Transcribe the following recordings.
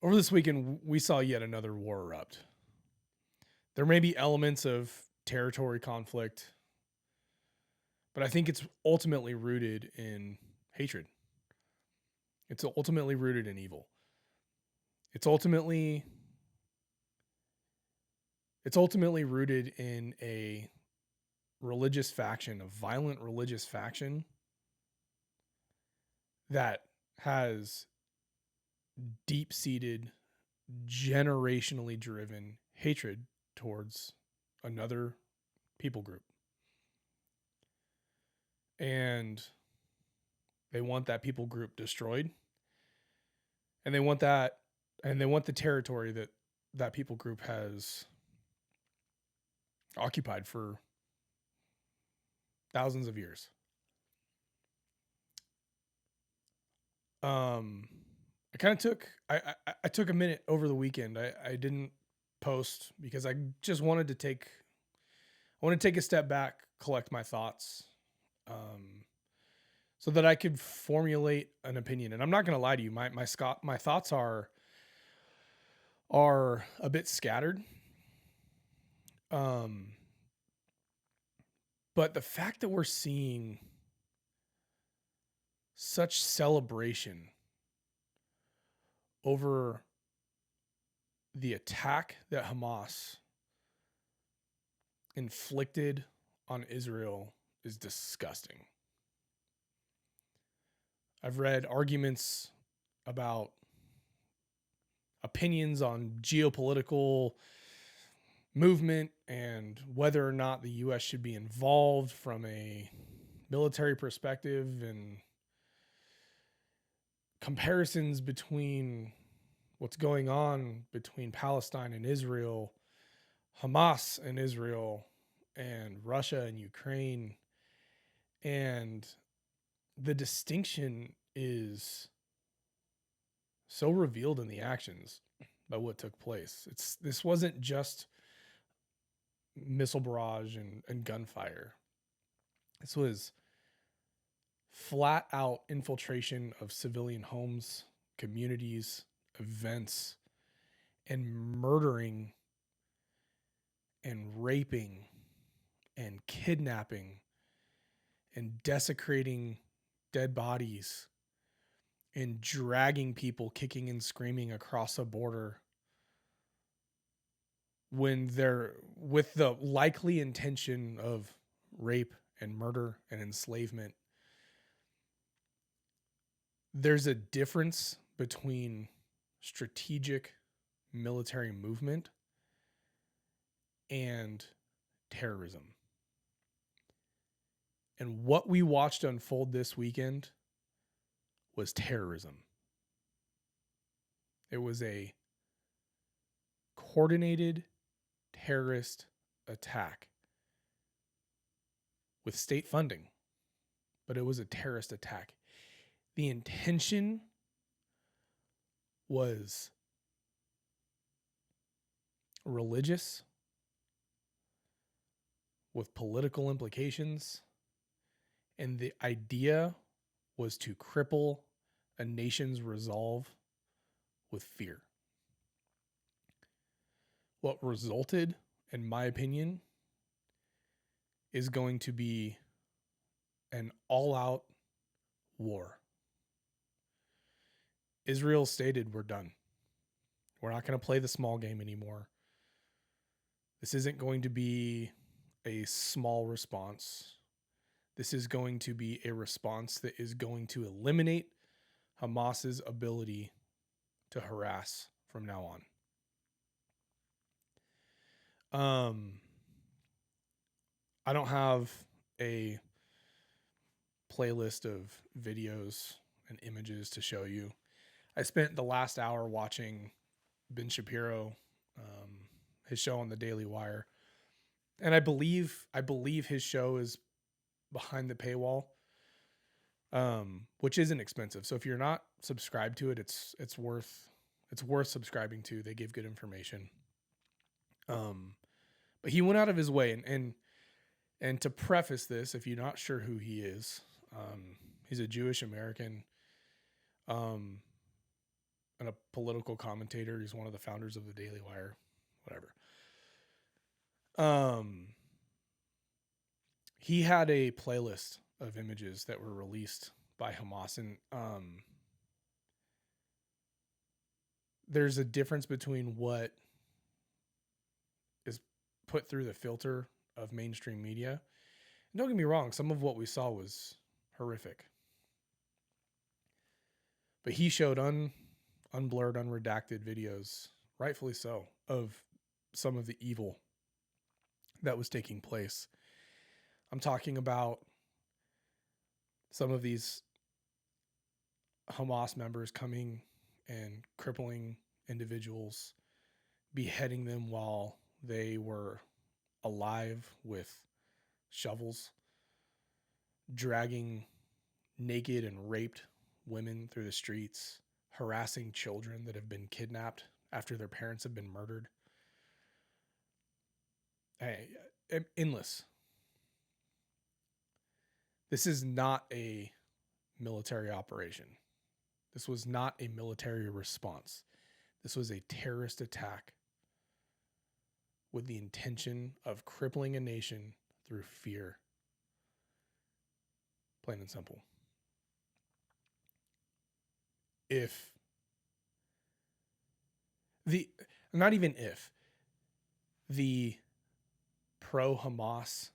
Over this weekend, we saw yet another war erupt. There may be elements of territory conflict, but I think it's ultimately rooted in hatred. It's ultimately rooted in evil. It's ultimately rooted in a religious faction, a violent religious faction that has deep-seated, generationally driven hatred towards another people group. And they want that people group destroyed. And they want the territory that people group has occupied for thousands of years. I took a minute over the weekend. I didn't post because I just wanted to take a step back, collect my thoughts, so that I could formulate an opinion. And I'm not going to lie to you, my thoughts are a bit scattered. But the fact that we're seeing such celebration over the attack that Hamas inflicted on Israel is disgusting. I've read arguments about opinions on geopolitical movement and whether or not the U.S. should be involved from a military perspective, and comparisons between what's going on between Palestine and Israel, Hamas and Israel, and Russia and Ukraine. And the distinction is so revealed in the actions by what took place. This wasn't just missile barrage and gunfire. This was flat out infiltration of civilian homes, communities, events, and murdering and raping and kidnapping and desecrating dead bodies and dragging people kicking and screaming across a border when they're with the likely intention of rape and murder and enslavement. There's a difference between strategic military movement and terrorism. And what we watched unfold this weekend was terrorism. It was a coordinated terrorist attack with state funding, but it was a terrorist attack. The intention was religious with political implications, and the idea was to cripple a nation's resolve with fear. What resulted, in my opinion, is going to be an all-out war. Israel stated, we're done. We're not going to play the small game anymore. This isn't going to be a small response. This is going to be a response that is going to eliminate Hamas's ability to harass from now on. I don't have a playlist of videos and images to show you. I spent the last hour watching Ben Shapiro, his show on the Daily Wire, and I believe his show is behind the paywall, which isn't expensive. So if you're not subscribed to it, it's worth subscribing to. They give good information. But he went out of his way, and to preface this, if you're not sure who he is, he's a Jewish American. and a political commentator. He's one of the founders of the Daily Wire, whatever. He had a playlist of images that were released by Hamas, and there's a difference between what is put through the filter of mainstream media. And don't get me wrong, some of what we saw was horrific. But he showed unblurred, unredacted videos, rightfully so, of some of the evil that was taking place. I'm talking about some of these Hamas members coming and crippling individuals, beheading them while they were alive with shovels, dragging naked and raped women through the streets, harassing children that have been kidnapped after their parents have been murdered. Endless. This is not a military operation. This was not a military response. This was a terrorist attack with the intention of crippling a nation through fear. Plain and simple. Not even if, the pro-Hamas,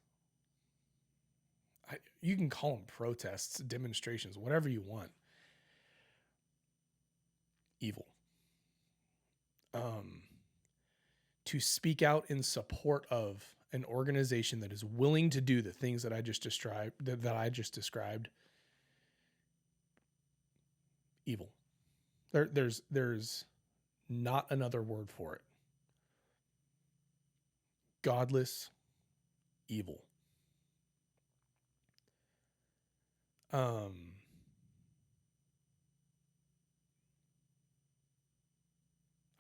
you can call them protests, demonstrations, whatever you want, evil. To speak out in support of an organization that is willing to do the things that I just described, evil. There's not another word for it. Godless evil.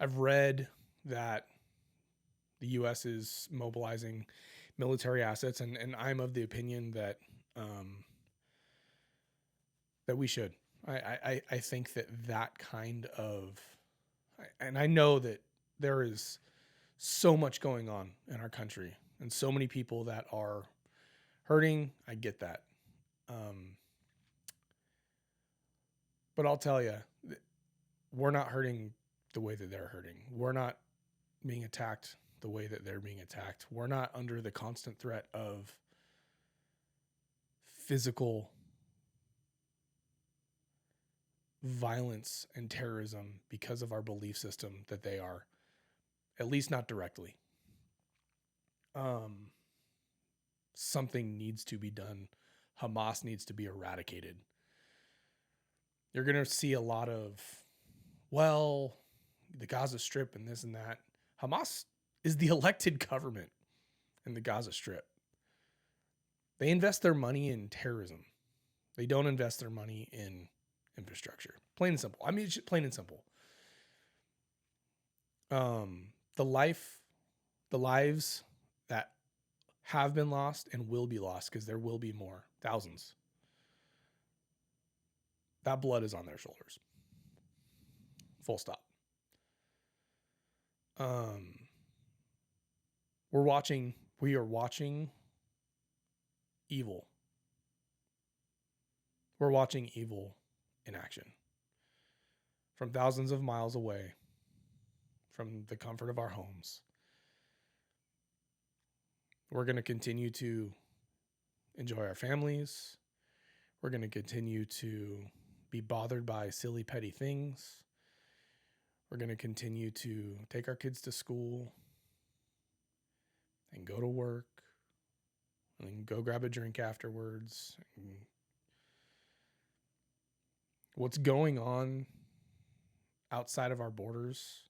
I've read that the U.S. is mobilizing military assets, and I'm of the opinion that that we should. I think that kind of, and I know that there is so much going on in our country and so many people that are hurting. I get that. But I'll tell you, we're not hurting the way that they're hurting. We're not being attacked the way that they're being attacked. We're not under the constant threat of physical violence and terrorism because of our belief system that they are, at least not directly. Something needs to be done. Hamas needs to be eradicated. You're going to see a lot of, well, the Gaza Strip and this and that. Hamas is the elected government in the Gaza Strip. They invest their money in terrorism. They don't invest their money in infrastructure. Plain and simple. I mean, it's just plain and simple. The lives that have been lost and will be lost, because there will be more, thousands. That blood is on their shoulders. Full stop. We are watching evil. We're watching evil in action. From thousands of miles away, from the comfort of our homes. We're going to continue to enjoy our families. We're going to continue to be bothered by silly, petty things. We're going to continue to take our kids to school and go to work and go grab a drink afterwards. What's going on outside of our borders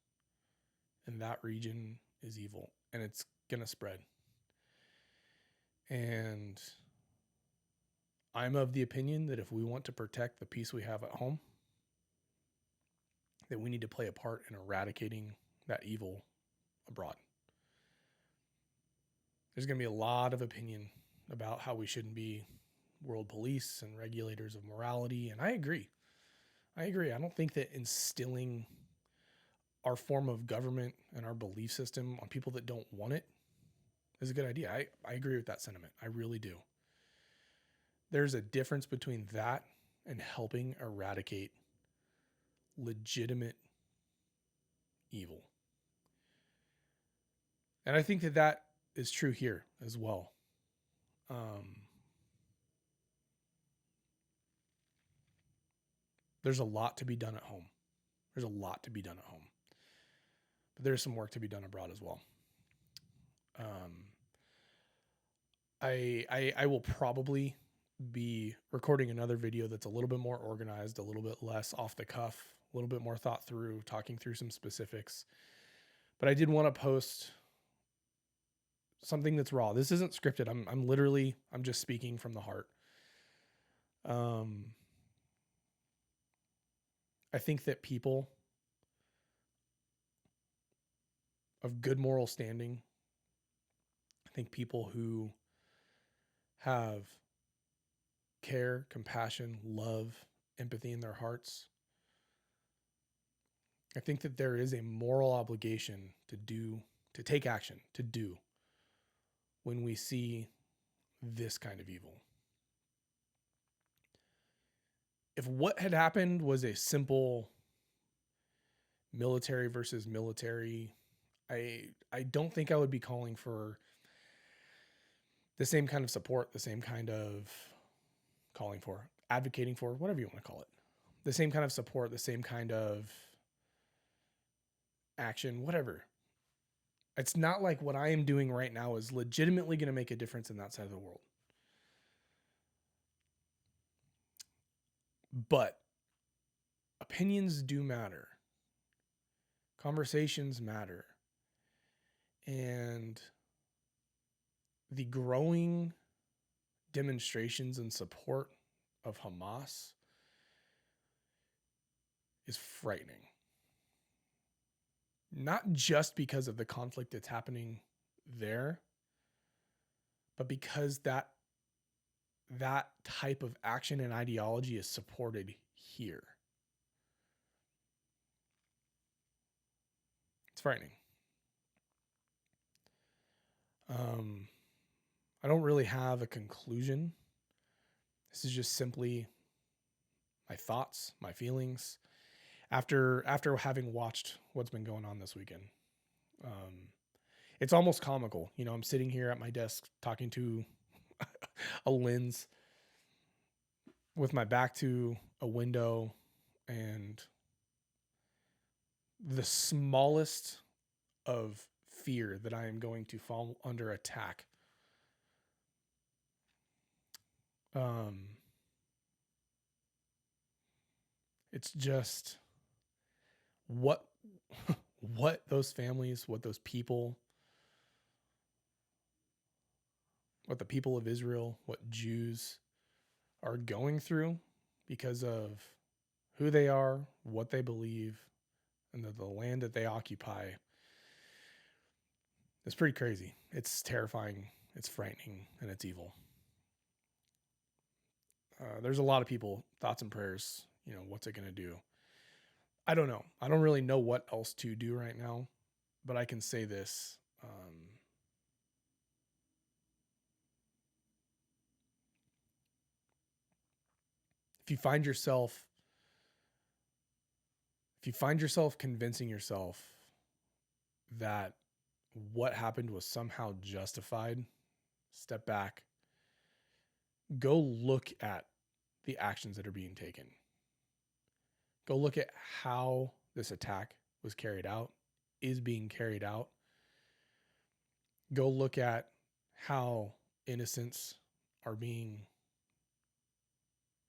in that region is evil, and it's going to spread. And I'm of the opinion that if we want to protect the peace we have at home, that we need to play a part in eradicating that evil abroad. There's going to be a lot of opinion about how we shouldn't be world police and regulators of morality, and I agree. I don't think that instilling our form of government and our belief system on people that don't want it is a good idea. I agree with that sentiment. I really do. There's a difference between that and helping eradicate legitimate evil. And I think that that is true here as well. There's a lot to be done at home. There's a lot to be done at home. But there's some work to be done abroad as well. I will probably be recording another video that's a little bit more organized, a little bit less off the cuff, a little bit more thought through, talking through some specifics. But I did want to post something that's raw. This isn't scripted. I'm just speaking from the heart. I think that people of good moral standing, I think people who have care, compassion, love, empathy in their hearts, I think that there is a moral obligation to take action, to do when we see this kind of evil. If what had happened was a simple military versus military, I don't think I would be calling for the same kind of support, the same kind of advocating for, whatever you want to call it, the same kind of support, the same kind of action, whatever. It's not like what I am doing right now is legitimately going to make a difference in that side of the world. But opinions do matter. Conversations matter. And the growing demonstrations and support of Hamas is frightening. Not just because of the conflict that's happening there, but because that type of action and ideology is supported here. It's frightening. I don't really have a conclusion. This is just simply my thoughts, my feelings after having watched what's been going on this weekend. It's almost comical. You know, I'm sitting here at my desk talking to a lens with my back to a window, and the smallest of fear that I am going to fall under attack. It's just what those families, what those people, what the people of Israel, what Jews are going through because of who they are, what they believe, and the land that they occupy. It's pretty crazy. It's terrifying. It's frightening, and it's evil. There's a lot of people, thoughts and prayers. You know, what's it going to do? I don't know. I don't really know what else to do right now, but I can say this. If you find yourself convincing yourself that what happened was somehow justified, step back, go look at the actions that are being taken. Go look at how this attack was carried out, is being carried out. Go look at how innocents are being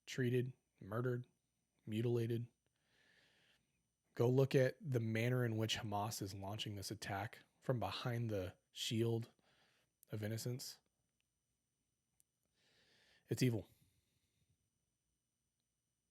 treated, murdered, mutilated. Go look at the manner in which Hamas is launching this attack from behind the shield of innocence. It's evil.